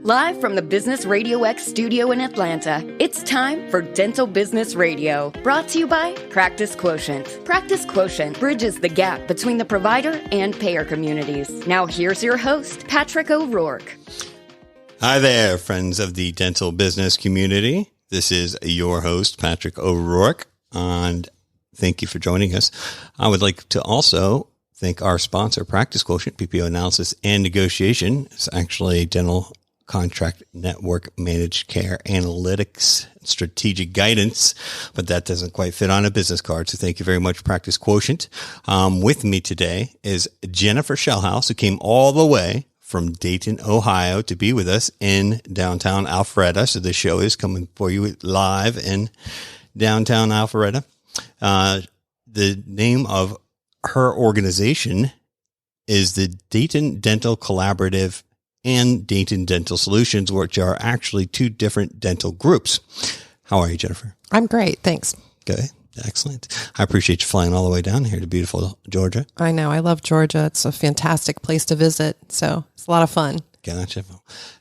Live from the Business RadioX studio in Atlanta, it's time for Dental Business Radio, brought to you by Practice Quotient. Practice Quotient bridges the gap between the provider and payer communities. Now here's your host, Patrick O'Rourke. Hi there, friends of the dental business community. This is your host, Patrick O'Rourke, and thank you for joining us. I would like to also thank our sponsor, Practice Quotient, PPO Analysis and Negotiation. It's actually dental contract network managed care analytics strategic guidance, but that doesn't quite fit on a business card. So thank you very much, Practice Quotient. With me today is Jennifer Shelhouse, who came all the way from Dayton, Ohio to be with us in downtown Alpharetta. So the show is coming for you live in downtown Alpharetta. The name of her organization is the Dayton Dental Collaborative and Dayton Dental Solutions, which are actually two different dental groups. How are you, Jennifer? I'm great. Thanks. Okay. Excellent. I appreciate you flying all the way down here to beautiful Georgia. I know. I love Georgia. It's a fantastic place to visit. So it's a lot of fun. Gotcha.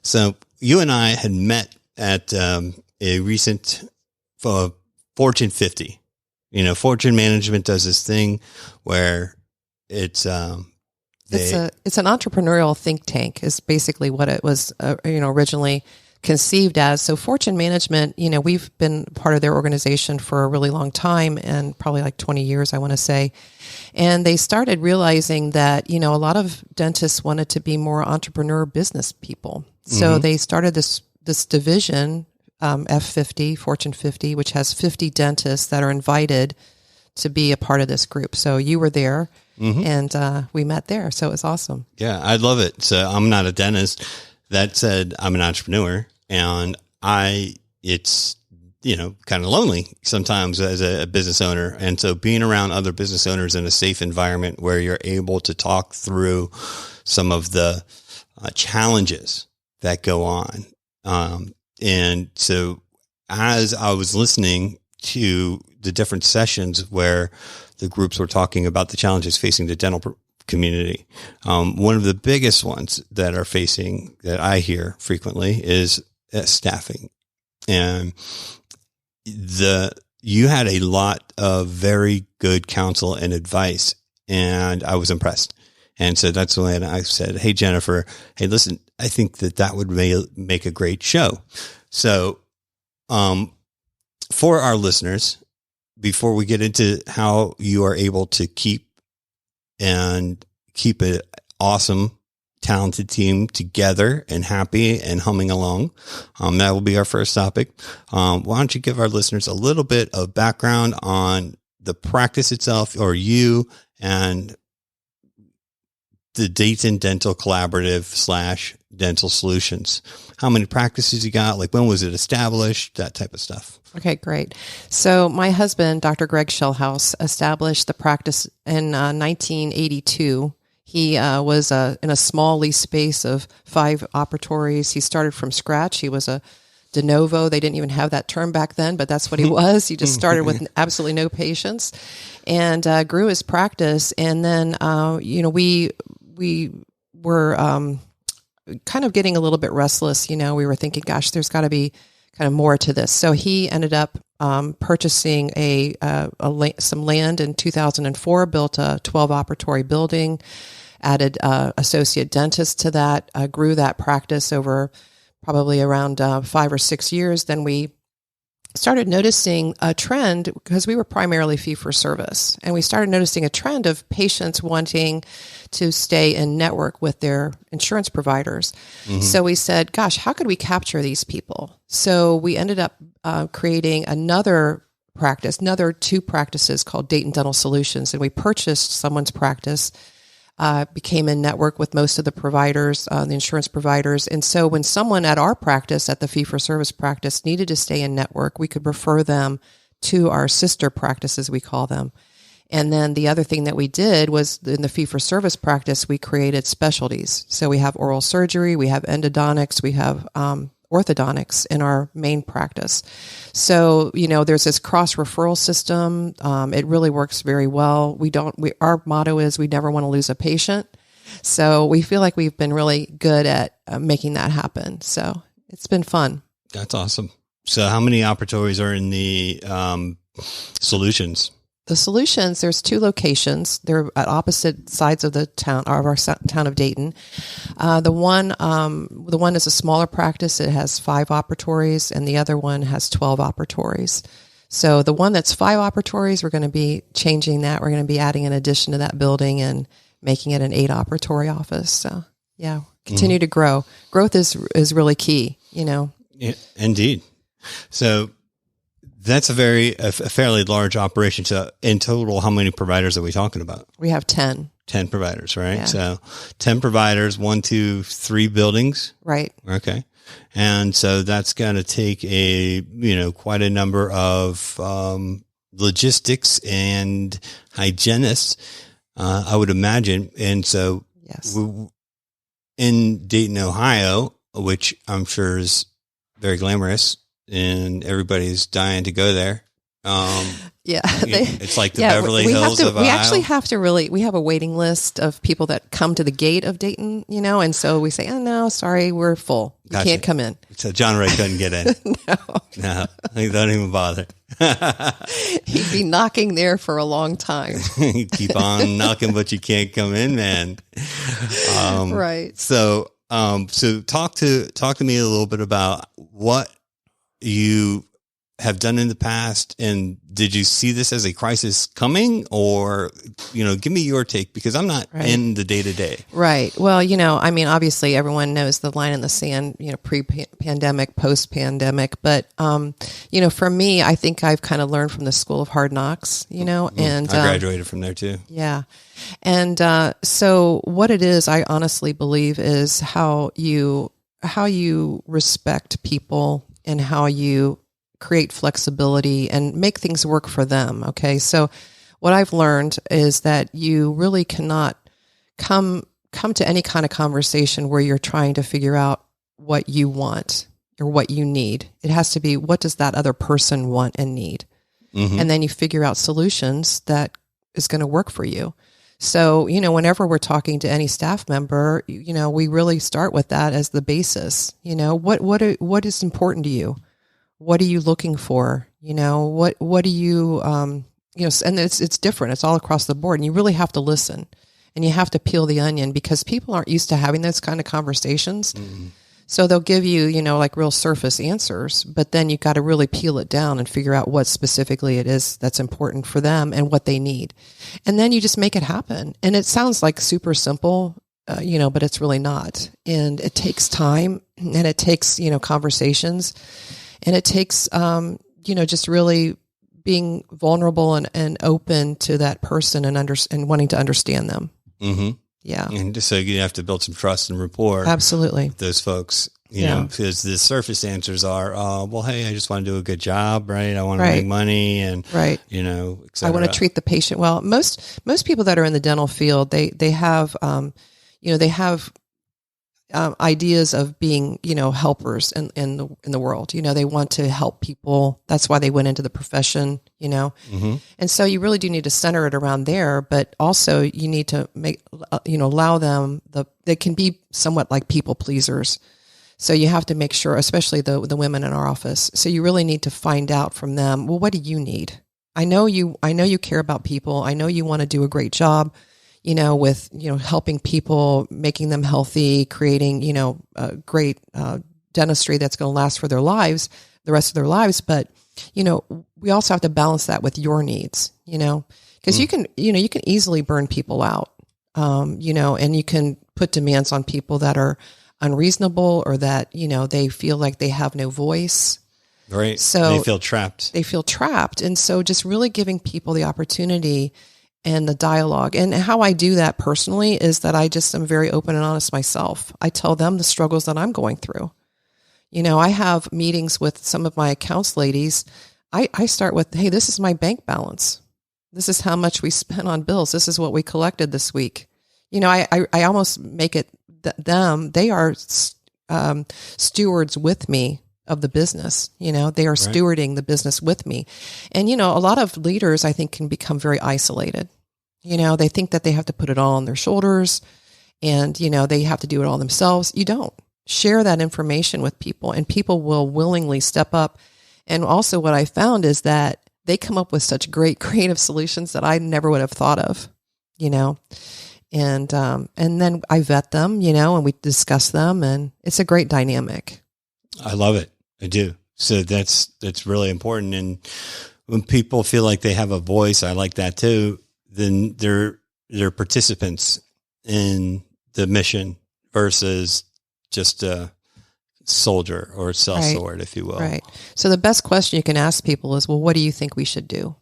So you and I had met at a recent Fortune 50. You know, Fortune Management does this thing where it's an entrepreneurial think tank is basically what it was, originally conceived as. So Fortune Management, we've been part of their organization for a really long time, and probably like 20 years, I want to say. And they started realizing that, a lot of dentists wanted to be more entrepreneur business people. So they started this division, F50, Fortune 50, which has 50 dentists that are invited to be a part of this group. So you were there. And we met there, so it was awesome. Yeah, I love it. So I'm not a dentist. That said, I'm an entrepreneur, and it's kind of lonely sometimes as a business owner. And so being around other business owners in a safe environment where you're able to talk through some of the challenges that go on. And so as I was listening to the different sessions where the groups were talking about the challenges facing the dental community, one of the biggest ones that I hear frequently is staffing. And you had a lot of very good counsel and advice, and I was impressed. And so that's when I said, hey, Jennifer, hey, listen, I think that would make a great show. So, for our listeners, before we get into how you are able to keep an awesome, talented team together and happy and humming along, that will be our first topic. Why don't you give our listeners a little bit of background on the practice itself, or you and the Dayton Dental Collaborative / Dental Solutions. How many practices you got? Like, when was it established? That type of stuff. Okay, great. So my husband, Dr. Greg Shelhouse, established the practice in 1982. He was in a small lease space of 5 operatories. He started from scratch. He was a de novo. They didn't even have that term back then, but that's what he was. He just started with absolutely no patients and grew his practice. And then, we were kind of getting a little bit restless. We were thinking, gosh, there's got to be kind of more to this. So he ended up purchasing some land in 2004, built a 12-operatory building, added associate dentists to that, grew that practice over probably around 5 or 6 years. Then we started noticing a trend, because we were primarily fee-for-service, and we started noticing a trend of patients wanting to stay in network with their insurance providers. So we said, gosh, how could we capture these people? So we ended up creating another 2 practices called Dayton Dental Solutions, and we purchased someone's practice, became in network with most of the providers, the insurance providers. And so when someone at our practice, at the fee-for-service practice, needed to stay in network, we could refer them to our sister practices, we call them. And then the other thing that we did was, in the fee-for-service practice, we created specialties. So we have oral surgery, we have endodontics, we have orthodontics in our main practice. So, there's this cross-referral system. It really works very well. Our motto is we never want to lose a patient. So we feel like we've been really good at making that happen. So it's been fun. That's awesome. So how many operatories are in the solutions? The solutions, there's 2 locations. They're at opposite sides of the town, of our town of Dayton. The one is a smaller practice. It has 5 operatories, and the other one has 12 operatories. So the one that's 5 operatories, we're going to be changing that. We're going to be adding an addition to that building and making it an 8 operatory office. So yeah, continue to grow. Growth is really key, Yeah, indeed. So that's a fairly large operation. So in total, how many providers are we talking about? We have 10. 10 providers, right? Yeah. So 10 providers, 1, 2, 3 buildings. Right. Okay. And so that's going to take quite a number of logistics and hygienists, I would imagine. And so yes, in Dayton, Ohio, which I'm sure is very glamorous and everybody's dying to go there. Yeah, it's like the Beverly Hills of Ohio. We actually have to we have a waiting list of people that come to the gate of Dayton, and so we say, oh, no, sorry, we're full. You Gotcha. Can't come in. So John Ray couldn't get in. No, don't even bother. He'd be knocking there for a long time. Keep on knocking, but you can't come in, man. Right. So talk to me a little bit about what you have done in the past, and did you see this as a crisis coming, or give me your take, because I'm not in the day to day. Right. Well, obviously everyone knows the line in the sand, pre-pandemic, post-pandemic, but for me, I think I've kind of learned from the school of hard knocks, and I graduated from there too. Yeah. And so what it is, I honestly believe, is how you respect people and how you create flexibility and make things work for them. Okay. So what I've learned is that you really cannot come to any kind of conversation where you're trying to figure out what you want or what you need. It has to be, what does that other person want and need? Mm-hmm. And then you figure out solutions that is going to work for you. So, whenever we're talking to any staff member, we really start with that as the basis. What is important to you? What are you looking for? What do you, and it's different. It's all across the board, and you really have to listen, and you have to peel the onion, because people aren't used to having those kind of conversations. Mm-hmm. So they'll give you, like real surface answers, but then you've got to really peel it down and figure out what specifically it is that's important for them and what they need. And then you just make it happen. And it sounds like super simple, but it's really not. And it takes time, and it takes, conversations. And it takes, just really being vulnerable and open to that person and wanting to understand them. Mm-hmm. Yeah. And so you have to build some trust and rapport. Absolutely. With those folks, because the surface answers are, well, hey, I just want to do a good job, right? I want to make money and, et cetera. I want to treat the patient well. Most people that are in the dental field, they have, they have ideas of being, helpers in the world. They want to help people. That's why they went into the profession, Mm-hmm. And so you really do need to center it around there, but also you need to make, allow them they can be somewhat like people pleasers. So you have to make sure, especially the women in our office. So you really need to find out from them, well, what do you need? I know you care about people. I know you want to do a great job, with, helping people, making them healthy, creating, a great dentistry that's going to last for the rest of their lives. But, we also have to balance that with your needs, because you can easily burn people out, and you can put demands on people that are unreasonable, or that, they feel like they have no voice. Right. So they feel trapped. And so just really giving people the opportunity and the dialogue. And how I do that personally is that I just am very open and honest myself. I tell them the struggles that I'm going through. I have meetings with some of my accounts ladies. I start with, hey, this is my bank balance. This is how much we spent on bills. This is what we collected this week. I almost make it them. They are stewards with me of the business. They are stewarding the business with me. And, a lot of leaders, I think, can become very isolated. They think that they have to put it all on their shoulders. and, they have to do it all themselves. You don't. Share that information with people, and people will willingly step up. And also what I found is that they come up with such great creative solutions that I never would have thought of, and then I vet them, and we discuss them, and it's a great dynamic. I love it. I do. So that's really important. And when people feel like they have a voice, I like that too, then they're participants in the mission versus just a soldier or sellsword, if you will. Right. So the best question you can ask people is, well, what do you think we should do?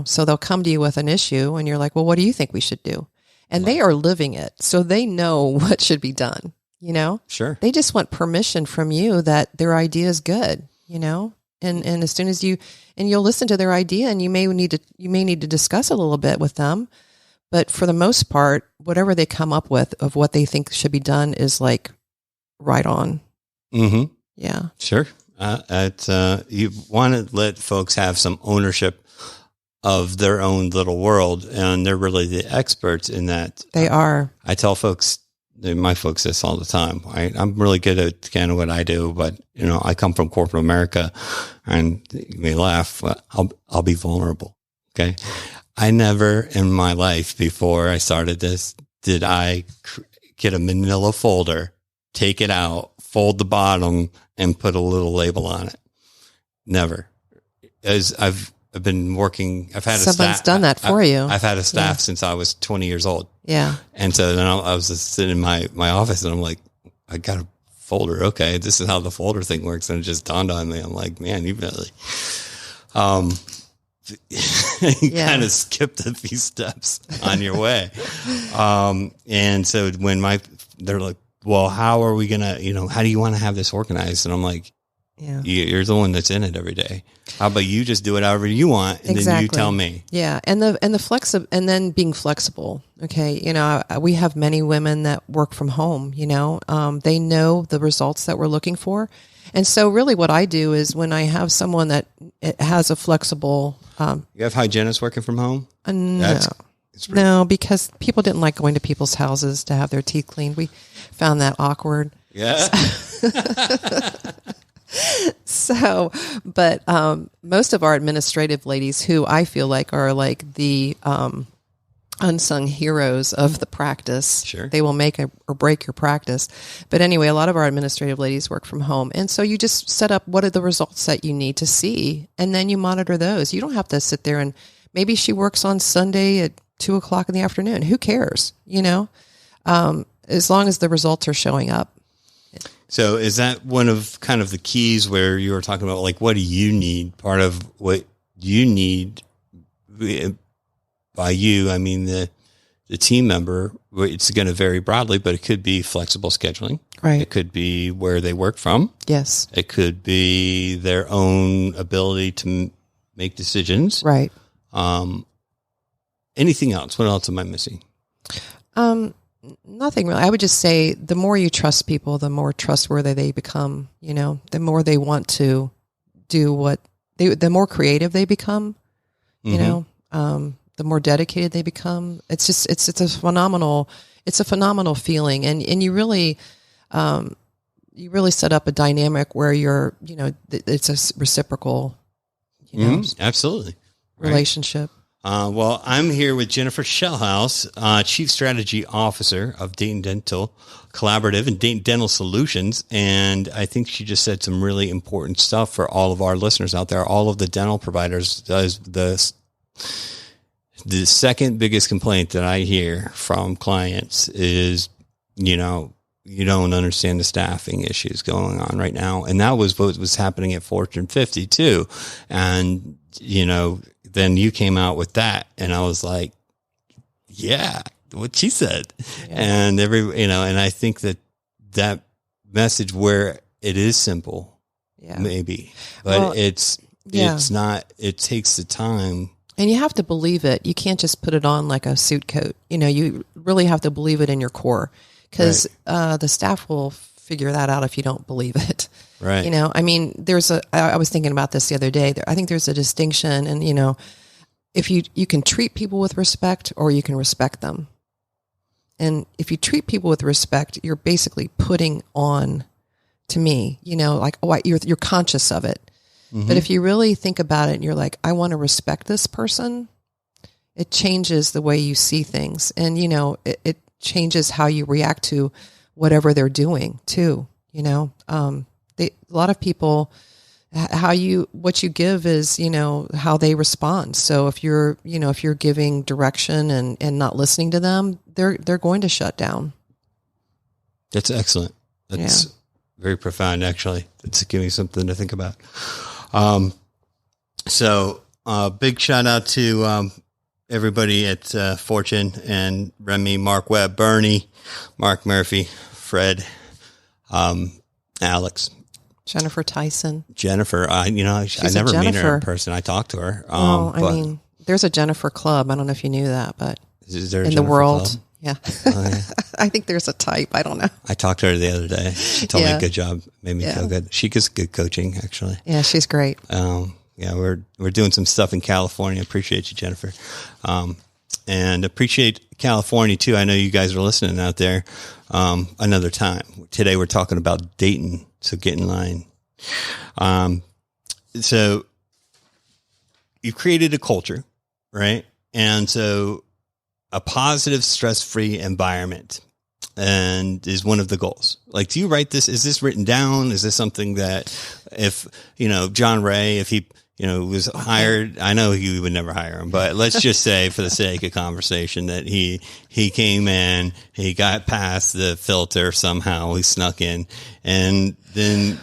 So they'll come to you with an issue and you're like, well, what do you think we should do? And they are living it. So they know what should be done, Sure. They just want permission from you that their idea is good, and as soon as you'll listen to their idea, and you may need to discuss it a little bit with them. But for the most part, whatever they come up with of what they think should be done is like right on. Mm-hmm. Yeah. Sure. You want to let folks have some ownership of their own little world, and they're really the experts in that. They are. I tell my folks this all the time. I'm really good at kind of what I do, but I come from corporate America, and you may laugh, but I'll be vulnerable. Okay. I never in my life before I started this, did I get a manila folder, take it out, fold the bottom, and put a little label on it. Never. As I've been working, Someone's done that for you. I've had a staff since I was 20 years old. Yeah. And so then I was just sitting in my office, and I'm like, I got a folder. Okay. This is how the folder thing works. And it just dawned on me. I'm like, man, you really, you kind of skipped a few steps on your way. And so when they're like, well, how are we going to, how do you want to have this organized? And I'm like, you're the one that's in it every day. How about you just do it however you want, and then you tell me. Yeah, and and then being flexible. Okay, we have many women that work from home. They know the results that we're looking for, and so really, what I do is when I have someone that has a flexible. You have hygienists working from home? No, because people didn't like going to people's houses to have their teeth cleaned. We found that awkward. Yeah. So, but most of our administrative ladies, who I feel like are like the unsung heroes of the practice, sure, they will make or break your practice. But anyway, a lot of our administrative ladies work from home. And so you just set up what are the results that you need to see, and then you monitor those. You don't have to sit there and maybe she works on Sunday at 2:00 in the afternoon. Who cares? As long as the results are showing up. So is that one of kind of the keys where you were talking about, like, what do you need? Part of what you need, by you, I mean the team member, it's going to vary broadly, but it could be flexible scheduling. Right. It could be where they work from. Yes. It could be their own ability to make decisions. Right. Anything else? What else am I missing? Nothing really. I would just say the more you trust people, the more trustworthy they become, the more they want to do the more creative they become, the more dedicated they become. It's just, it's a phenomenal feeling. And you really set up a dynamic where you're, it's a reciprocal, absolutely relationship. Well, I'm here with Jennifer Shelhouse, Chief Strategy Officer of Dayton Dental Collaborative and Dayton Dental Solutions. And I think she just said some really important stuff for all of our listeners out there. All of the dental providers, the second biggest complaint that I hear from clients is, you don't understand the staffing issues going on right now. And that was what was happening at Fortune 50 too. And, then you came out with that, and I was like, yeah, what she said. Yeah. And and I think that message where it is simple, maybe, but it's not, it takes the time. And you have to believe it. You can't just put it on like a suit coat. You really have to believe it in your core, because the staff will figure that out if you don't believe it. Right. I mean, I was thinking about this the other day. I think there's a distinction, and, if you can treat people with respect, or you can respect them. And if you treat people with respect, you're basically putting on, to me, like, you're conscious of it. Mm-hmm. But if you really think about it and you're like, I want to respect this person, it changes the way you see things. And, it changes how you react to whatever they're doing too. A lot of people, what you give is, how they respond. So if you're giving direction and not listening to them, they're going to shut down. That's excellent. That's very profound, actually. It's giving me something to think about. So big shout out to, everybody at, Fortune and Remy, Mark Webb, Bernie, Mark Murphy, Fred, Alex, Jennifer Tyson. Jennifer, I never meet her in person. I talked to her. There's a Jennifer club. I don't know if you knew that, but is there a in Jennifer the world, club? Yeah. Oh, yeah. I think there's a type. I don't know. I talked to her the other day. She told me good job. Made me feel good. She gets good coaching, actually. Yeah, she's great. We're doing some stuff in California. Appreciate you, Jennifer. And appreciate California too. I know you guys are listening out there. Another time. Today we're talking about Dayton. So get in line. So you've created a culture, right? And so a positive, stress-free environment and is one of the goals. Like, do you write this? Is this written down? Is this something that if, John Ray, if he, was hired, I know he would never hire him, but let's just say for the sake of conversation that he came in, he got past the filter somehow, he snuck in, and then,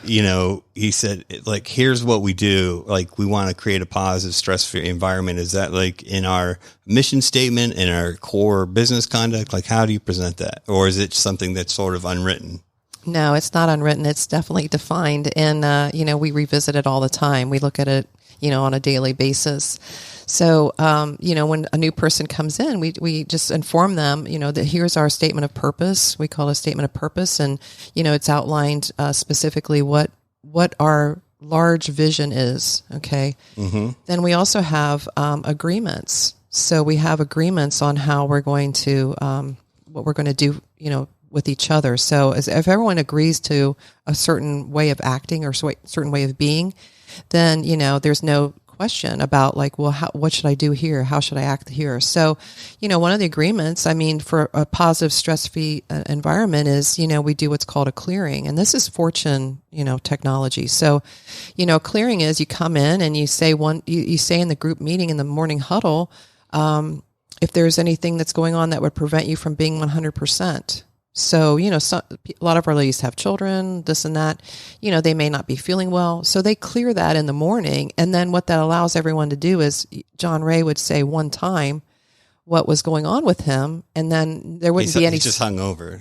he said, like, here's what we do. Like, we want to create a positive, stress-free environment. Is that like in our mission statement, in our core business conduct? Like, how do you present that? Or is it something that's sort of unwritten? No, it's not unwritten. It's definitely defined. And, we revisit it all the time. We look at it, on a daily basis. So, when a new person comes in, we just inform them, that here's our statement of purpose. We call it a statement of purpose. And, it's outlined specifically what our large vision is. Okay. Mm-hmm. Then we also have agreements. So we have agreements on how we're going to, what we're going to do, with each other. So if everyone agrees to a certain way of acting or certain way of being, then, there's no question about like, well, what should I do here? How should I act here? So, one of the agreements, for a positive stress-free environment is, we do what's called a clearing. And this is Fortune, technology. So, clearing is you come in and you say you say in the group meeting in the morning huddle, if there's anything that's going on that would prevent you from being 100%. So, a lot of our ladies have children, this and that, they may not be feeling well. So they clear that in the morning. And then what that allows everyone to do is John Ray would say one time what was going on with him. And then there wouldn't be any. He just hung over.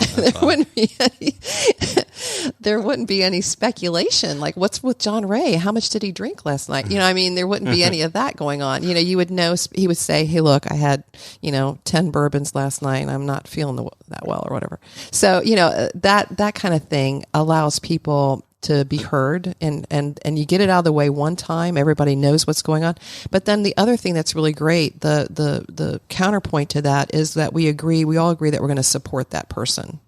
There wouldn't be any speculation. Like, what's with John Ray? How much did he drink last night? There wouldn't be any of that going on. You would know, he would say, hey, look, I had, 10 bourbons last night and I'm not feeling that well or whatever. So, that kind of thing allows people to be heard and you get it out of the way one time, everybody knows what's going on. But then the other thing that's really great, the counterpoint to that is that we all agree that we're going to support that person.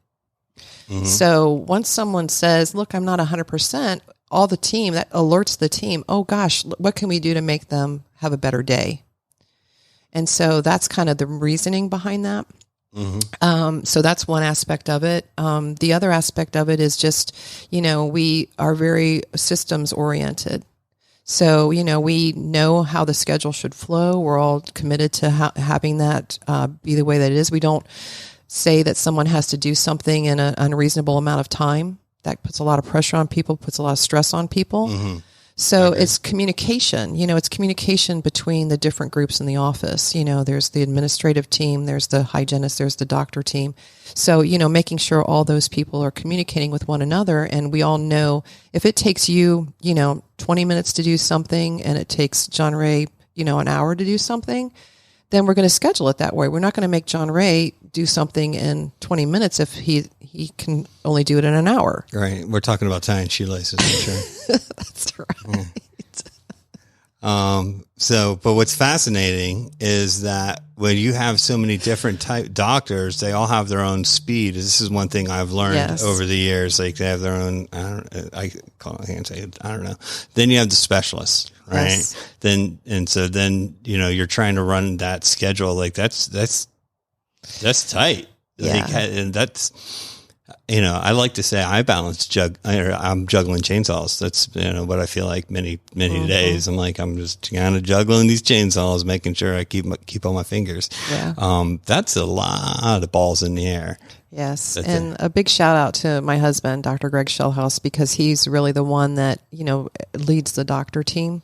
Mm-hmm. So once someone says, look, I'm not 100%, all the team, that alerts the team, oh gosh, what can we do to make them have a better day? And so that's kind of the reasoning behind that. Mm-hmm. So that's one aspect of it. The other aspect of it is just, we are very systems oriented. So, we know how the schedule should flow. We're all committed to having that be the way that it is. We don't say that someone has to do something in an unreasonable amount of time. That puts a lot of pressure on people, puts a lot of stress on people. Mm-hmm. So it's communication, it's communication between the different groups in the office. There's the administrative team, there's the hygienist, there's the doctor team. So, making sure all those people are communicating with one another. And we all know if it takes you, 20 minutes to do something and it takes John Ray, an hour to do something, then we're going to schedule it that way. We're not going to make John Ray do something in 20 minutes if he can only do it in an hour. Right. We're talking about tying shoelaces, I'm sure. That's right. But what's fascinating is that when you have so many different type doctors, they all have their own speed. This is one thing I've learned over the years. Like they have their own, I can't say it, I don't know. Then you have the specialists, right? Yes. Then you're trying to run that schedule. Like that's tight. Yeah. Like, and that's, I like to say I'm juggling chainsaws. That's, what I feel like many days. I'm just kind of juggling these chainsaws, making sure I keep on my fingers. Yeah. That's a lot of balls in the air. Yes. A big shout out to my husband, Dr. Greg Shelhouse, because he's really the one that, leads the doctor team.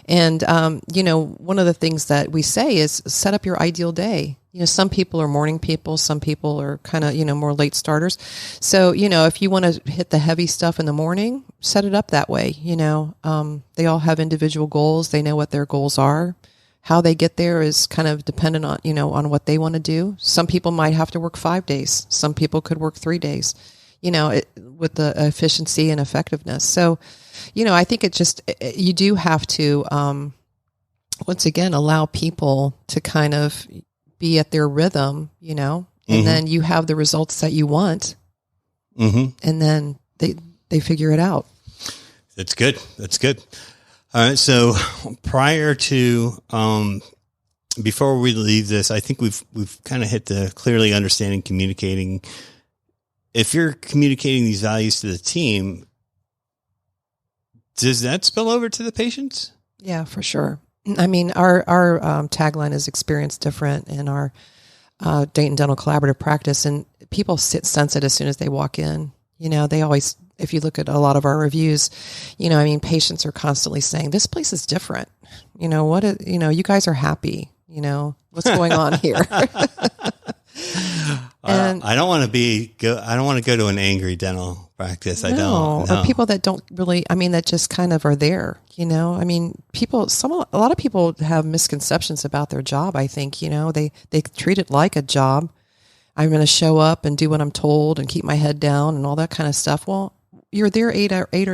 And, one of the things that we say is set up your ideal day. Some people are morning people. Some people are kind of, more late starters. So, if you want to hit the heavy stuff in the morning, set it up that way. They all have individual goals. They know what their goals are. How they get there is kind of dependent on, on what they want to do. Some people might have to work 5 days. Some people could work 3 days, with the efficiency and effectiveness. So, I think you do have to, once again, allow people to kind of be at their rhythm, and then you have the results that you want. And then they figure it out. That's good. All right. So prior to, before we leave this, I think we've kind of hit the clearly understanding, communicating. If you're communicating these values to the team, does that spill over to the patients? Yeah, for sure. I mean, our tagline is experience different in our Dayton Dental Collaborative practice, and people sense it as soon as they walk in. They always, if you look at a lot of our reviews, patients are constantly saying, this place is different. You guys are happy. What's going on here? And I don't want to go to an angry dental practice. I don't. Or people that don't really, that just kind of are there, a lot of people have misconceptions about their job. I think, they treat it like a job. I'm going to show up and do what I'm told and keep my head down and all that kind of stuff. Well, you're there 8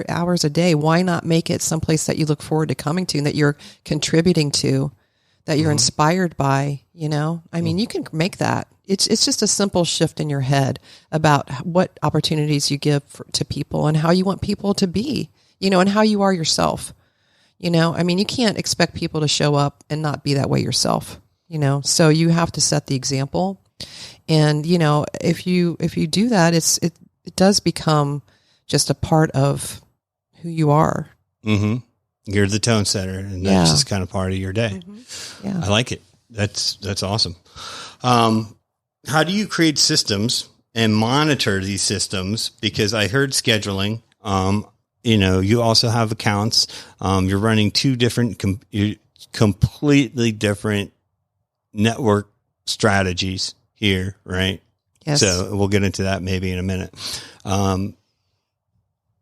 hours a day. Why not make it someplace that you look forward to coming to and that you're contributing to, that you're inspired by, You can make that. It's just a simple shift in your head about what opportunities you give to people and how you want people to be, and how you are yourself. You can't expect people to show up and not be that way yourself, so you have to set the example. And, if you do that, it does become just a part of who you are. Mm-hmm. You're the tone setter, and that's just kind of part of your day. Mm-hmm. Yeah. I like it. That's awesome. How do you create systems and monitor these systems? Because I heard scheduling, you also have accounts. You're running two different, completely different network strategies here, right? Yes. So we'll get into that maybe in a minute.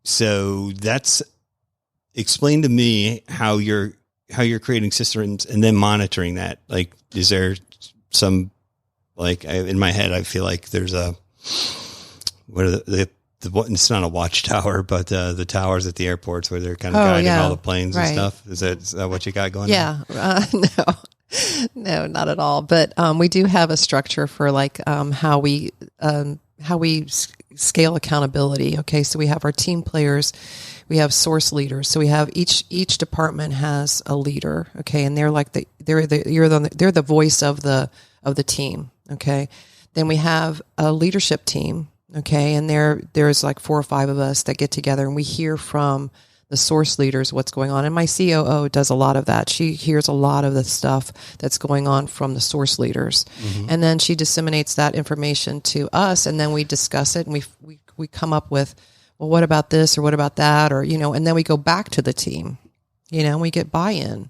So explain to me how you're creating systems and then monitoring that. Like, is there some, in my head, I feel like there's it's not a watchtower, but the towers at the airports where they're kind of guiding all the planes and stuff. Is that what you got going on? No, not at all. But we do have a structure for how we scale accountability. Okay, so we have our team players, we have source leaders. So we have each department has a leader. Okay, and they're the voice of the team. Okay, then we have a leadership team. Okay, and there's 4 or 5 of us that get together and we hear from the source leaders what's going on. And my COO does a lot of that. She hears a lot of the stuff that's going on from the source leaders. Mm-hmm. And then she disseminates that information to us, and then we discuss it, and we come up with, well, what about this or what about that? Or, and then we go back to the team, and we get buy-in.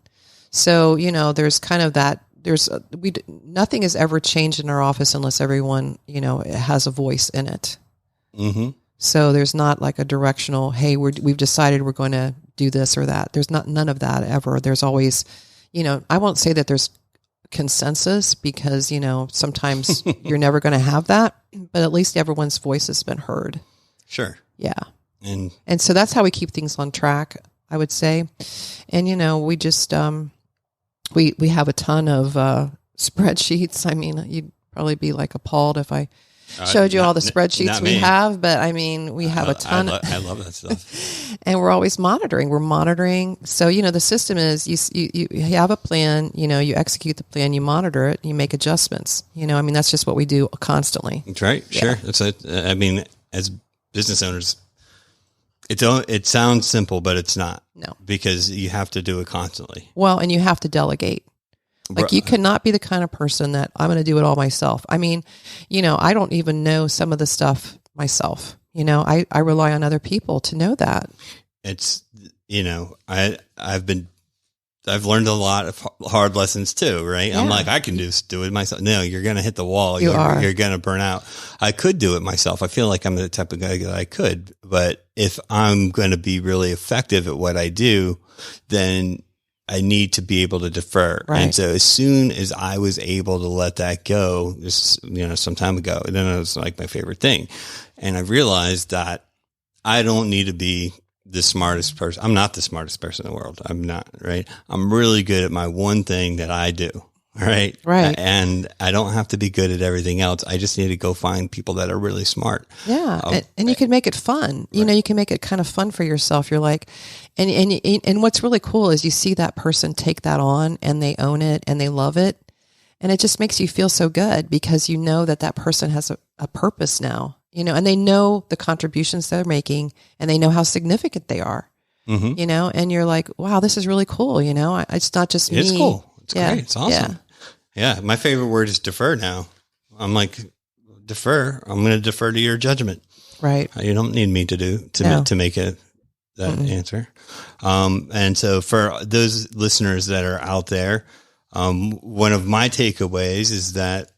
So, there's kind of that, nothing has ever changed in our office unless everyone, has a voice in it. Mm-hmm. So there's not a directional, hey, we've decided we're going to do this or that. There's none of that ever. There's always, I won't say that there's consensus because, sometimes you're never going to have that, but at least everyone's voice has been heard. Sure. Yeah. And so that's how we keep things on track. I would say. And, we just, we have a ton of spreadsheets. I mean, you'd probably be like appalled if I showed you all the spreadsheets we have, but I mean, we have a ton. I love that stuff. And we're always monitoring. We're monitoring. So, the system is you have a plan, you execute the plan, you monitor it, you make adjustments. I mean, that's just what we do constantly. That's right. Yeah. Sure. That's it. I mean, as business owners, it sounds simple, but it's not. No. Because you have to do it constantly. Well, and you have to delegate. Like you cannot be the kind of person that I'm going to do it all myself. I mean, I don't even know some of the stuff myself. I rely on other people to know that. It's, I've learned a lot of hard lessons too, right? Yeah. I'm like, I can do it myself. No, you're going to hit the wall. You're going to burn out. I could do it myself. I feel like I'm the type of guy that I could, but if I'm going to be really effective at what I do, then I need to be able to defer. Right. And so as soon as I was able to let that go, this, some time ago, then it was like my favorite thing. And I realized that I don't need to be the smartest person. I'm not the smartest person in the world. I'm not, right? I'm really good at my one thing that I do. Right. Right. And I don't have to be good at everything else. I just need to go find people that are really smart. Yeah. And you can make it fun. Right. You can make it kind of fun for yourself. You're like, and what's really cool is you see that person take that on and they own it and they love it. And it just makes you feel so good because you know that person has a purpose now, and they know the contributions they're making and they know how significant they are, and you're like, wow, this is really cool. It's not just me. It's cool. It's great. It's awesome. Yeah. My favorite word is defer now. I'm like, defer. I'm going to defer to your judgment. Right. You don't need me to make that answer. And so for those listeners that are out there, one of my takeaways is that,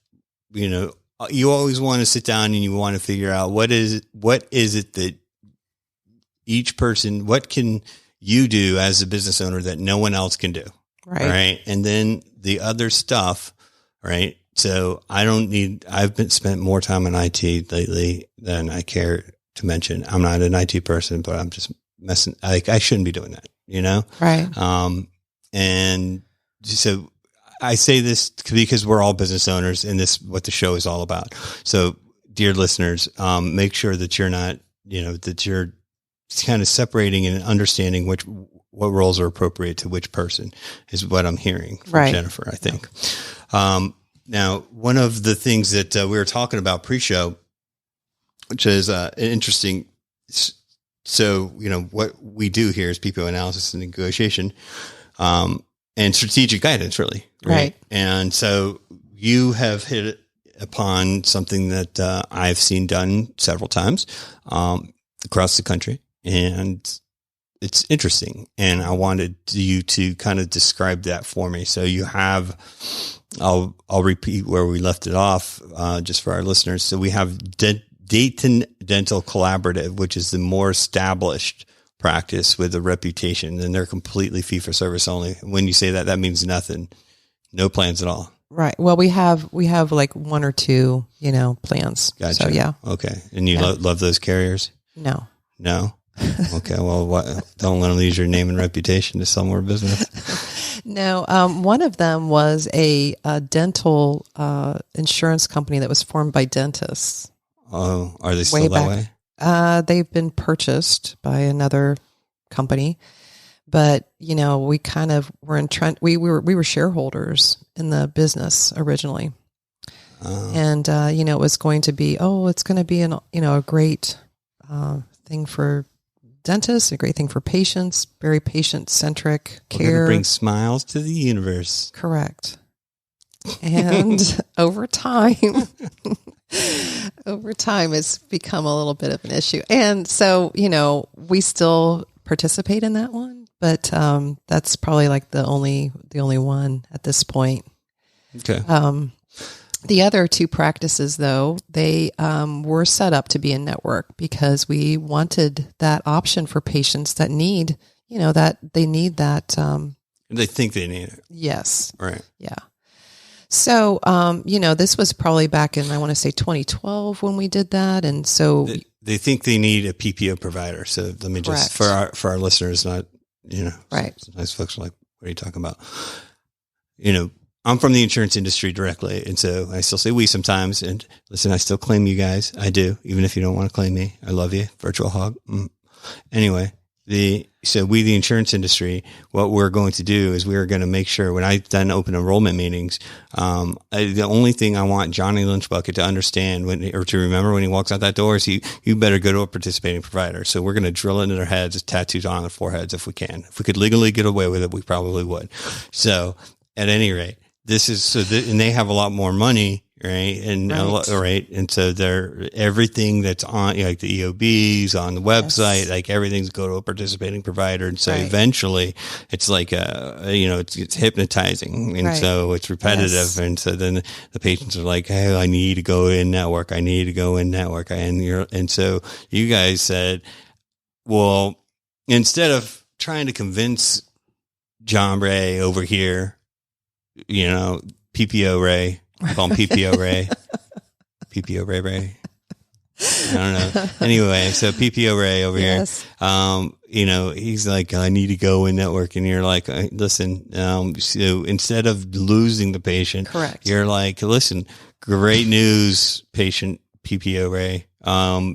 you always want to sit down and you want to figure out what is it that each person, what can you do as a business owner that no one else can do? Right. And then the other stuff, right? So I've spent more time in IT lately than I care to mention. I'm not an IT person, but I'm just messing. I shouldn't be doing that, Right. And so I say this because we're all business owners and this is what the show is all about. So dear listeners, make sure that you're not, that you're kind of separating and understanding what roles are appropriate to which person is what I'm hearing from Jennifer, I think. Now, one of the things that we were talking about pre-show, which is interesting. So, what we do here is PPO analysis and negotiation, and strategic guidance, really. Right. And so you have hit upon something that I've seen done several times across the country. And it's interesting. And I wanted you to kind of describe that for me. So you have, I'll repeat where we left it off, just for our listeners. So we have Dayton Dental Collaborative, which is the more established practice with a reputation, and they're completely fee for service only. When you say that, that means nothing, no plans at all. Right. Well, we have like one or two, plans. Gotcha. So yeah. Okay. And you love those carriers? No. Okay. Well, don't let them use your name and reputation to sell more business. No. One of them was a dental insurance company that was formed by dentists. Oh, are they still that way? They've been purchased by another company, but we kind of were we were shareholders in the business originally, and it was going to be a great thing for dentists, a great thing for patients, very patient centric care, bring smiles to the universe. Correct. And over time, it's become a little bit of an issue. And so, we still participate in that one, but that's probably like the only one at this point. Okay. The other two practices, though, they were set up to be a network because we wanted that option for patients that need, that they need that. They think they need it. Yes. Right. Yeah. So, this was probably back in, I want to say 2012 when we did that. And so they think they need a PPO provider. So let me just, for our listeners, not Right. Sometimes folks are like, what are you talking about? I'm from the insurance industry directly. And so I still say we sometimes. And listen, I still claim you guys. I do, even if you don't want to claim me. I love you. Virtual hug. Anyway, so we, the insurance industry, what we're going to do is we're going to make sure when I've done open enrollment meetings, the only thing I want Johnny Lynchbucket to understand or to remember when he walks out that door is you better go to a participating provider. So we're going to drill it into their heads, it's tattooed on their foreheads if we can. If we could legally get away with it, we probably would. So at any rate, and they have a lot more money, right? And right. And so everything that's on, like the EOBs on the website, like everything's go to a participating provider. And so eventually it's like, it's hypnotizing. And so it's repetitive. Yes. And so then the patients are like, hey, I need to go in network. And so you guys said, well, instead of trying to convince John Ray over here, PPO Ray, I call him PPO Ray, PPO Ray. I don't know. Anyway, so PPO Ray over here, he's like, I need to go in network. And you're like, listen, so instead of losing the patient, correct, you're like, listen, great news, patient PPO Ray.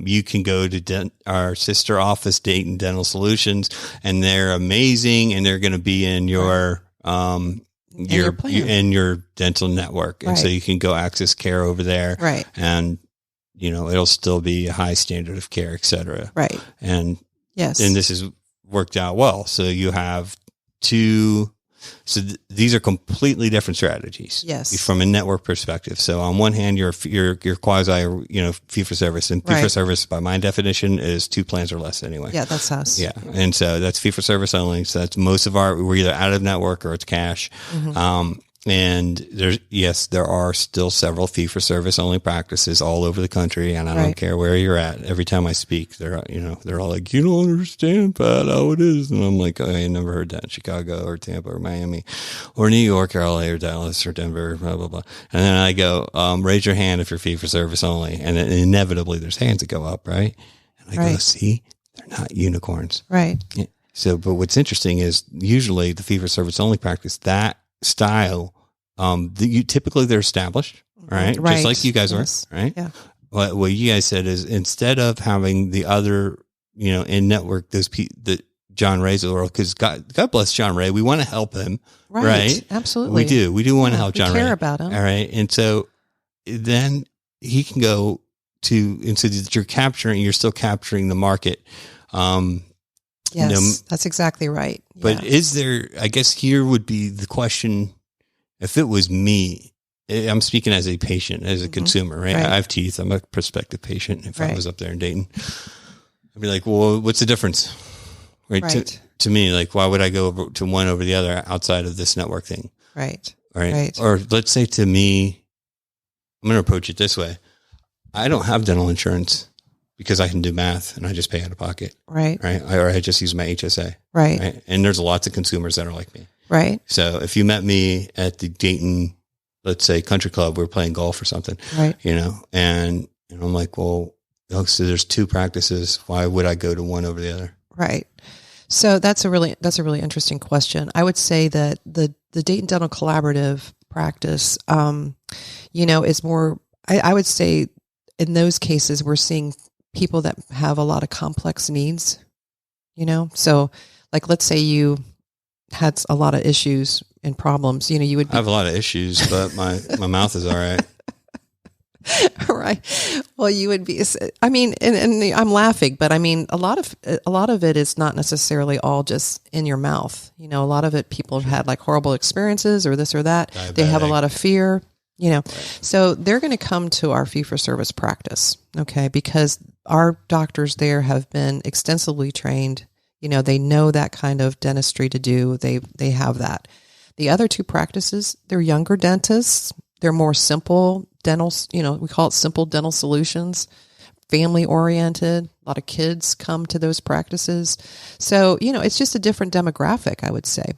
You can go to our sister office, Dayton Dental Solutions, and they're amazing. And they're going to be in your, your dental network. And so you can go access care over there. Right. And, it'll still be a high standard of care, et cetera. Right. And yes. And this has worked out well. So you have these are completely different strategies. Yes. From a network perspective. So on one hand, you're quasi, fee for service, and fee for service by my definition is 2 plans or less anyway. Yeah, that's us. Yeah. And so that's fee for service only. So that's most of we're either out of network or it's cash. Mm-hmm. And there are still several fee for service only practices all over the country. And I don't care where you're at. Every time I speak, they're all like, you don't understand, Pat, how it is. And I'm like, I never heard that in Chicago or Tampa or Miami or New York or LA or Dallas or Denver, blah, blah, blah. And then I go, raise your hand if you're fee for service only. And then inevitably there's hands that go up. Right. And I go, see, they're not unicorns. Right. Yeah. So, but what's interesting is usually the fee for service only practice, that style, typically they're established, right? Just like you guys are, right? Yeah. What you guys said is instead of having the other, in network, that John Ray's of the world, because God bless John Ray. We want to help him, right? Absolutely. We do want to help John Ray. We care about him. All right. And so then he can go and so that you're still capturing the market. Yes, that's exactly right. But is there, I guess here would be the question, if it was me, I'm speaking as a patient, as a consumer, right? I have teeth. I'm a prospective patient. If I was up there in Dayton, I'd be like, well, what's the difference? Right. To me, like, why would I go to one over the other outside of this network thing? Right. Or let's say to me, I'm going to approach it this way. I don't have dental insurance because I can do math and I just pay out of pocket. Right. Or I just use my HSA. Right. And there's lots of consumers that are like me. Right. So if you met me at the Dayton, let's say country club, we're playing golf or something, right. And I'm like, well, so there's 2 practices. Why would I go to one over the other? Right. So that's a really interesting question. I would say that the Dayton Dental Collaborative practice, is more, I would say in those cases, we're seeing people that have a lot of complex needs, so like, let's say you had a lot of issues and problems, you would I have a lot of issues, but my mouth is all right. Right. Well, you would be, I mean, and I'm laughing, but I mean, a lot of it is not necessarily all just in your mouth. A lot of it, people have had like horrible experiences or this or that. Diabetic. They have a lot of fear, so they're going to come to our fee for service practice. Okay. Because our doctors there have been extensively trained. They know that kind of dentistry to do. They have that. The other 2 practices, they're younger dentists. They're more simple dental, we call it simple dental solutions, family oriented. A lot of kids come to those practices. So, it's just a different demographic, I would say,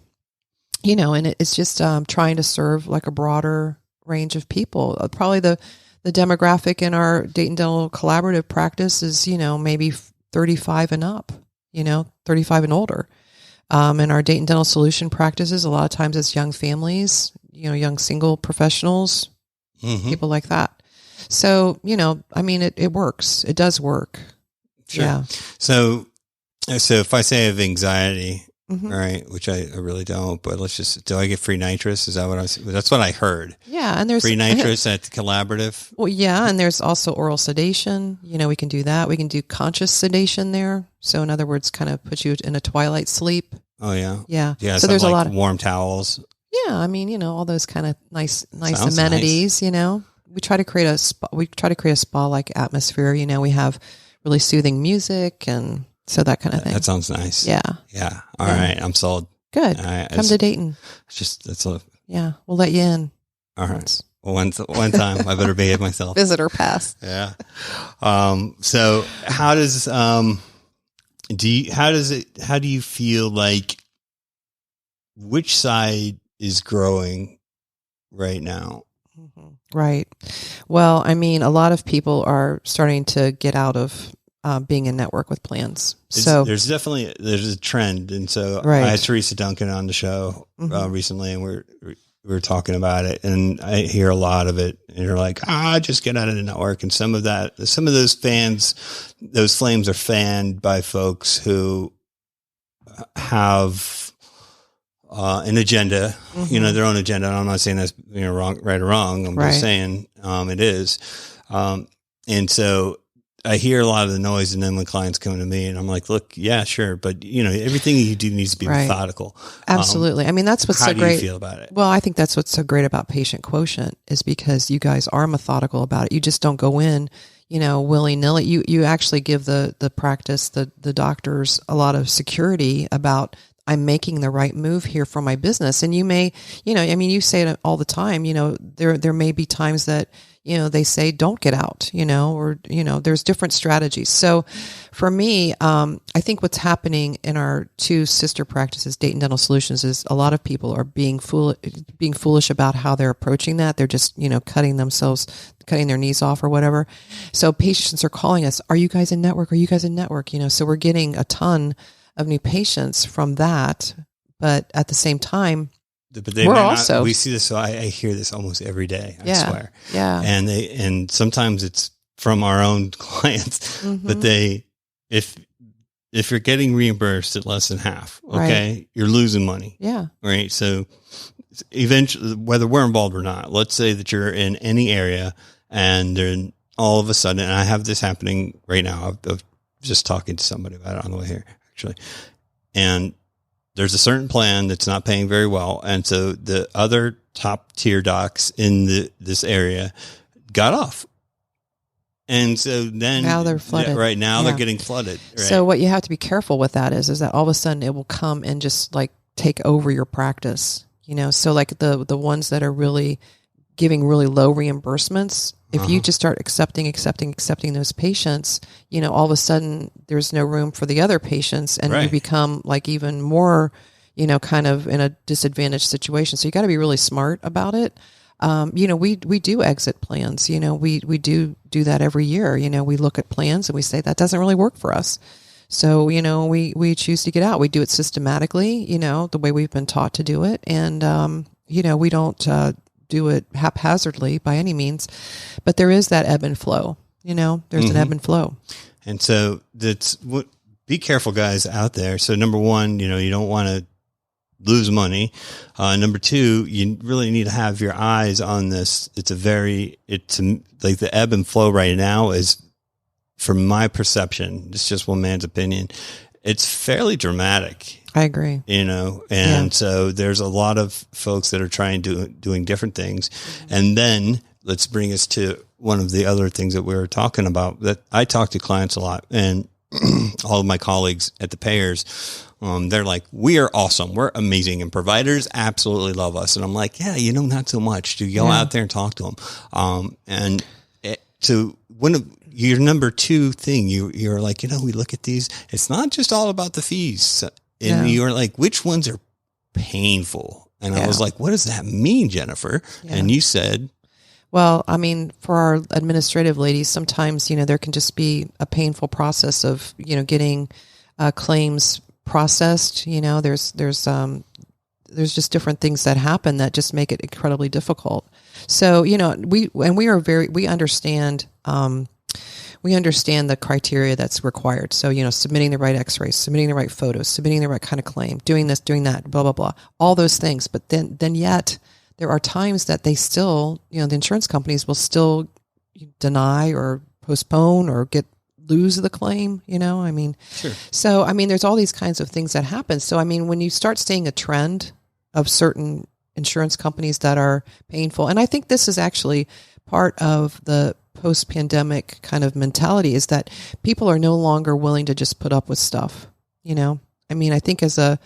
and it's just trying to serve like a broader range of people. Probably the demographic in our Dayton Dental Collaborative practice is, maybe 35 and up, 35 and older. In our Dayton Dental Solution practices, a lot of times it's young families, young single professionals, people like that. So, I mean, it works. It does work. Sure. Yeah. So if I say I have anxiety, right, which I really don't, but do I get free nitrous? Is that that's what I heard. Yeah. And there's free nitrous at the collaborative. Well, yeah. And there's also oral sedation. We can do that. We can do conscious sedation there. So in other words, kind of put you in a twilight sleep. Oh yeah. Yeah. Yeah. So there's a lot of warm towels. Yeah. I mean, all those kind of nice Sounds amenities, we try to create a spa-like atmosphere. We have really soothing music and so that kind of thing. That sounds nice. Yeah. Yeah. All right. I'm sold. Good. Come to Dayton. Yeah. We'll let you in. All right. Well, one time I better behave myself. Visitor pass. Yeah. So how do you feel like which side is growing right now? Right. Well, I mean, a lot of people are starting to get out of being in network with plans. So there's a trend. And so right. I had Teresa Duncan on the show recently, and we were talking about it, and I hear a lot of it, and you're like, just get out of the network. And some of those flames are fanned by folks who have an agenda, their own agenda. I'm not saying that's wrong, right or wrong. I'm just saying it is. And so I hear a lot of the noise, and then when clients come to me, and I'm like, look, yeah, sure, but everything you do needs to be methodical. Absolutely. I mean, that's what's so great. How do you feel about it? Well, I think that's what's so great about Patient Quotient is because you guys are methodical about it. You just don't go in, willy nilly. You actually give the practice, the doctors a lot of security about I'm making the right move here for my business. And you may, you say it all the time, there may be times that, they say, don't get out, or, there's different strategies. So for me, I think what's happening in our two sister practices, Dayton Dental Solutions, is a lot of people are being foolish about how they're approaching that. They're just, cutting their knees off or whatever. So patients are calling us, are you guys in network? Are you guys in network? So we're getting a ton of new patients from that. But at the same time, we see this. So I hear this almost every day. I swear. Yeah. And sometimes it's from our own clients, but if you're getting reimbursed at less than half, okay, you're losing money. Yeah. Right. So eventually, whether we're involved or not, let's say that you're in any area and then all of a sudden, and I have this happening right now. I'm just talking to somebody about it on the way here, actually. And there's a certain plan that's not paying very well. And so the other top tier docs in this area got off. And so then now they're flooded. Right now they're getting flooded. Right? So what you have to be careful with that is that all of a sudden it will come and just like take over your practice, so like the ones that are really giving really low reimbursements, if you just start accepting those patients, all of a sudden there's no room for the other patients and you become like even more, kind of in a disadvantaged situation. So you got to be really smart about it. We do exit plans, we do that every year. We look at plans and we say that doesn't really work for us. So, we choose to get out. We do it systematically, the way we've been taught to do it. And, we don't, do it haphazardly by any means, but there is that ebb and flow, there's an ebb and flow. And so be careful guys out there. So number one, you don't want to lose money. Number two, you really need to have your eyes on this. It's like the ebb and flow right now is, from my perception, it's just one man's opinion, it's fairly dramatic. I agree. So there's a lot of folks that are doing different things. And then let's bring us to one of the other things that we were talking about, that I talk to clients a lot, and all of my colleagues at the payers, they're like, we are awesome. We're amazing. And providers absolutely love us. And I'm like, yeah, not so much. Do go out there and talk to them. So one of your number two thing, you're like, we look at these, it's not just all about the fees. And you're like, which ones are painful? And I was like, what does that mean, Jennifer? Yeah. And you said, well, I mean, for our administrative ladies, sometimes, there can just be a painful process of, getting claims processed. There's just different things that happen that just make it incredibly difficult. So, we understand, we understand the criteria that's required. So, submitting the right x-rays, submitting the right photos, submitting the right kind of claim, doing this, doing that, blah, blah, blah, all those things. But then yet there are times that they still, the insurance companies will still deny or postpone or lose the claim, Sure. So, there's all these kinds of things that happen. So, when you start seeing a trend of certain insurance companies that are painful, and I think this is actually part of the post-pandemic kind of mentality, is that people are no longer willing to just put up with stuff. I think as a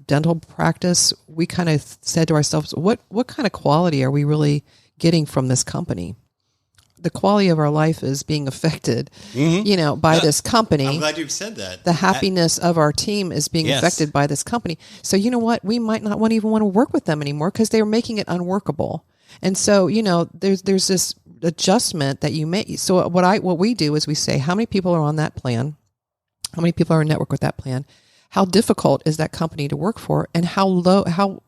dental practice, we kind of said to ourselves, what kind of quality are we really getting from this company? The quality of our life is being affected, by this company. I'm glad you said that. The happiness of our team is being affected by this company. So you know what? We might not even want to work with them anymore because they're making it unworkable. And so, there's this adjustment that you make. So what we do is we say, how many people are on that plan? How many people are in network with that plan? How difficult is that company to work for, and how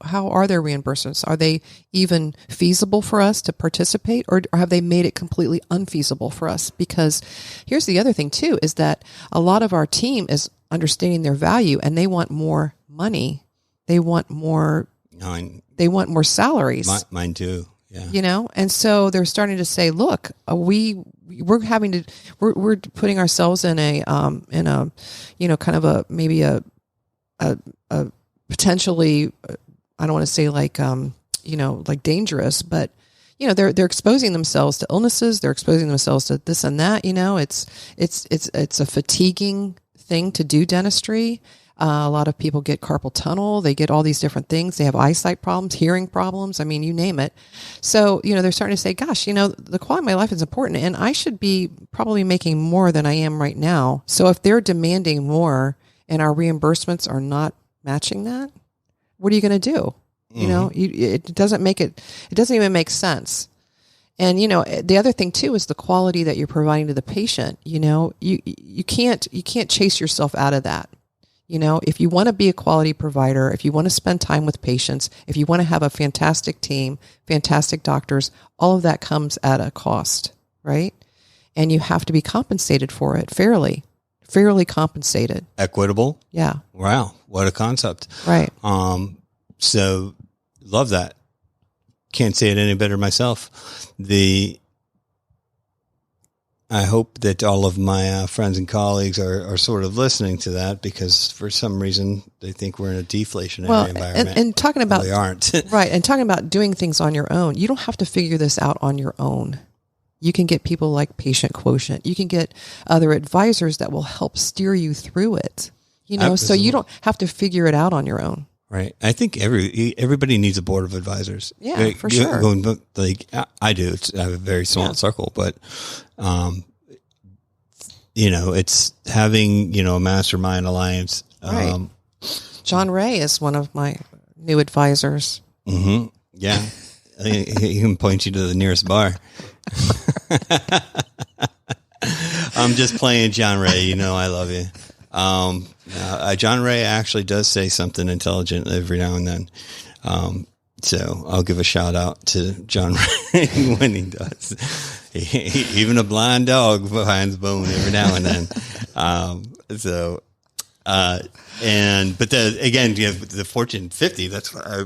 are their reimbursements? Are they even feasible for us to participate, or have they made it completely unfeasible for us? Because here's the other thing too, is that a lot of our team is understanding their value, and they want more money. They want more. They want more salaries. Mine too. Yeah. And so they're starting to say, look, we're putting ourselves in a kind of maybe a potentially, I don't want to say like dangerous, but they're exposing themselves to illnesses. They're exposing themselves to this and that. It's a fatiguing thing to do dentistry. A lot of people get carpal tunnel. They get all these different things. They have eyesight problems, hearing problems. You name it. So, they're starting to say, gosh, the quality of my life is important, and I should be probably making more than I am right now. So if they're demanding more and our reimbursements are not matching that, what are you going to do? It doesn't even make sense. And, the other thing too is the quality that you're providing to the patient. You can't chase yourself out of that. If you want to be a quality provider, if you want to spend time with patients, if you want to have a fantastic team, fantastic doctors, all of that comes at a cost, right? And you have to be compensated for it fairly compensated. Equitable. Yeah. Wow. What a concept. Right. So love that. Can't say it any better myself. I hope that all of my friends and colleagues are sort of listening to that, because for some reason they think we're in a deflationary environment. And talking about, we aren't. Right. And talking about doing things on your own, you don't have to figure this out on your own. You can get people like Patient Quotient. You can get other advisors that will help steer you through it. So you don't have to figure it out on your own. Right. I think everybody needs a board of advisors. Yeah, for sure. I do. I have a very small circle, but, it's having, a mastermind alliance. Right. John Ray is one of my new advisors. Mm-hmm. Yeah. He can point you to the nearest bar. I'm just playing John Ray. I love you. John Ray actually does say something intelligent every now and then. So I'll give a shout out to John Ray when he does. Even a blind dog finds bone every now and then. But again, the Fortune 50, that's what I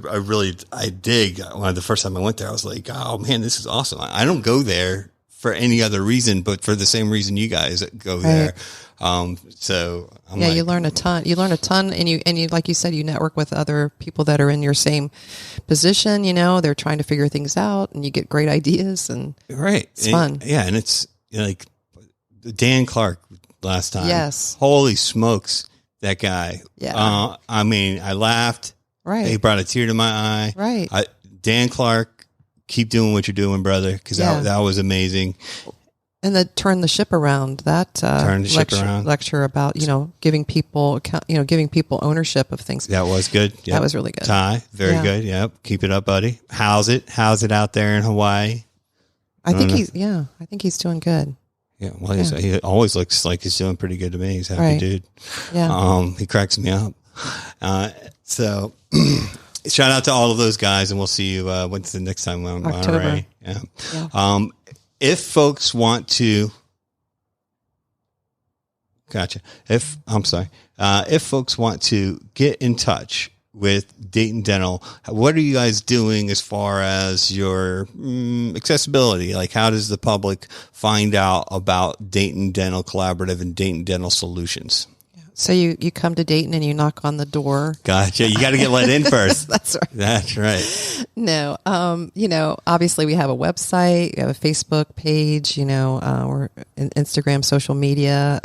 dig. When the first time I went there, I was like, oh man, this is awesome. I don't go there for any other reason, but for the same reason you guys go there. So you learn a ton. You learn a ton, and you like you said, you network with other people that are in your same position. They're trying to figure things out, and you get great ideas, and it's fun. Yeah, and it's like Dan Clark last time. Yes, holy smokes, that guy. Yeah, I laughed. Right, he brought a tear to my eye. Right, Dan Clark, keep doing what you're doing, brother, because that was amazing. And the turn the ship around, lecture about, giving people, ownership of things. That was good. Yep. That was really good. Ty, very good. Yep. Keep it up, buddy. How's it out there in Hawaii? I think he's doing good. Yeah. Well, he always looks like he's doing pretty good to me. He's a happy dude. Yeah. He cracks me up. So shout out to all of those guys, and we'll see you. When's the next time we're on Monterey? Yeah. If folks want to, if folks want to get in touch with Dayton Dental, what are you guys doing as far as your accessibility? Like, how does the public find out about Dayton Dental Collaborative and Dayton Dental Solutions? So you come to Dayton and you knock on the door. Gotcha. You got to get let in first. That's right. That's right. No, obviously we have a website, we have a Facebook page, or Instagram, social media.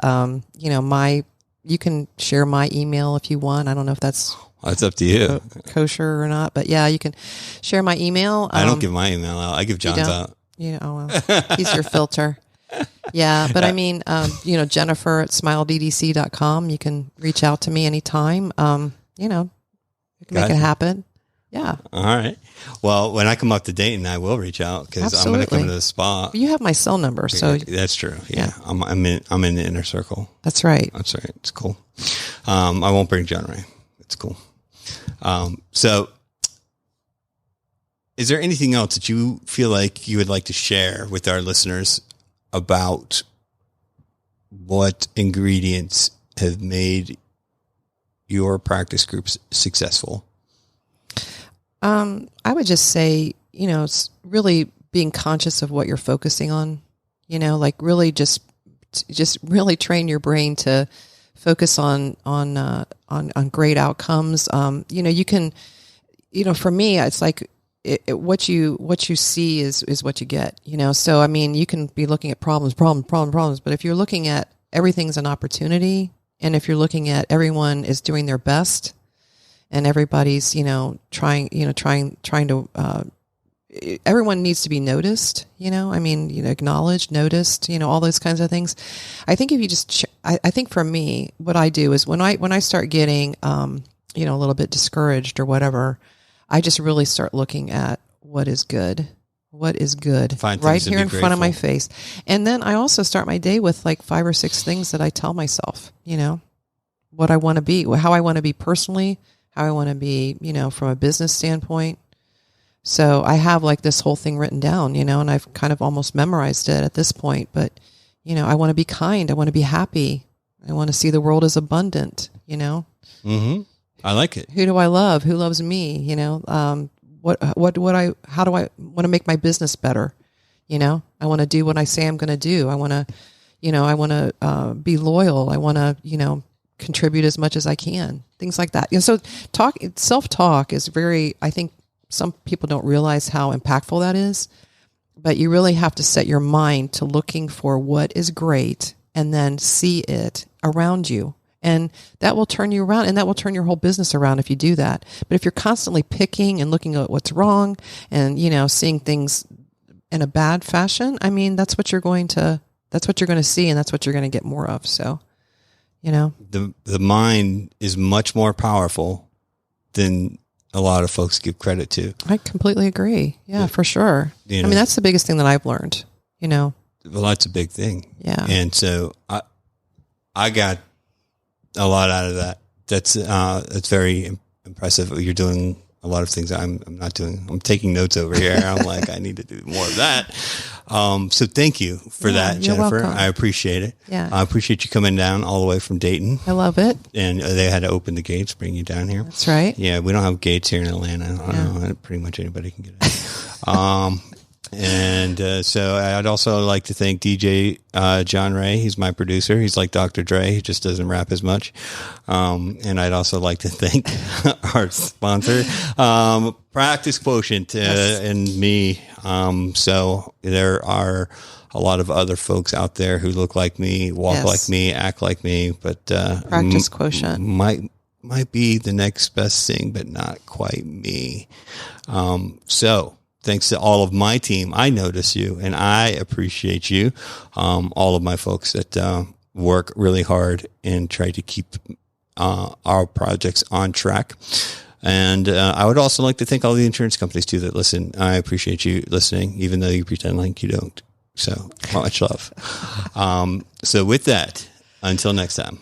You can share my email if you want. I don't know if that's up to you, kosher or not, but yeah, you can share my email. I don't give my email out. I give John's out. He's your filter. Yeah, but I mean, Jennifer at smileddc.com. You can reach out to me anytime. You can make it happen. Yeah. All right. Well, when I come up to Dayton, I will reach out because I'm going to come to the spa. You have my cell number, so that's true. Yeah. I'm in the inner circle. That's right. That's right. It's cool. I won't bring John Ray. It's cool. So is there anything else that you feel like you would like to share with our listeners about what ingredients have made your practice groups successful? I would just say, it's really being conscious of what you're focusing on, like really just really train your brain to focus on great outcomes. You can, for me, it's like what you see is what you get, So, I mean, you can be looking at problems, but if you're looking at everything's an opportunity, and if you're looking at everyone is doing their best, and everybody's, trying to, everyone needs to be noticed, acknowledged, noticed, all those kinds of things. I think if you just, I think for me, what I do is when I start getting, a little bit discouraged or whatever, I just really start looking at what is good right here in front of my face. And then I also start my day with like 5 or 6 things that I tell myself, what I want to be, how I want to be personally, how I want to be, from a business standpoint. So I have like this whole thing written down, and I've kind of almost memorized it at this point, but, I want to be kind. I want to be happy. I want to see the world as abundant, Mm-hmm. I like it. Who do I love? Who loves me? How do I want to make my business better? I want to do what I say I'm going to do. I want to, be loyal. I want to, contribute as much as I can, things like that. So self-talk is I think some people don't realize how impactful that is, but you really have to set your mind to looking for what is great and then see it around you. And that will turn you around, and that will turn your whole business around if you do that. But if you're constantly picking and looking at what's wrong and, seeing things in a bad fashion, I mean, that's what you're going to see, and that's what you're going to get more of. So, the mind is much more powerful than a lot of folks give credit to. I completely agree. Yeah, for sure. I mean, that's the biggest thing that I've learned, Well, that's a big thing. Yeah. And so I got a lot out of that. That's very impressive. You're doing a lot of things I'm not doing. I'm taking notes over here. I'm like, I need to do more of that. So thank you for that, Jennifer. Welcome. I appreciate it. Yeah. I appreciate you coming down all the way from Dayton. I love it. And they had to open the gates, bring you down here. That's right. Yeah. We don't have gates here in Atlanta. I don't know. Pretty much anybody can get in. So I'd also like to thank DJ John Ray. He's my producer. He's like Dr. Dre. He just doesn't rap as much. And I'd also like to thank our sponsor, Practice Quotient, and me. So there are a lot of other folks out there who look like me, walk like me, act like me, but Practice Quotient might be the next best thing, but not quite me. So thanks to all of my team. I notice you and I appreciate you. All of my folks that work really hard and try to keep our projects on track. And I would also like to thank all the insurance companies too that listen. I appreciate you listening, even though you pretend like you don't. So much love. So with that, until next time.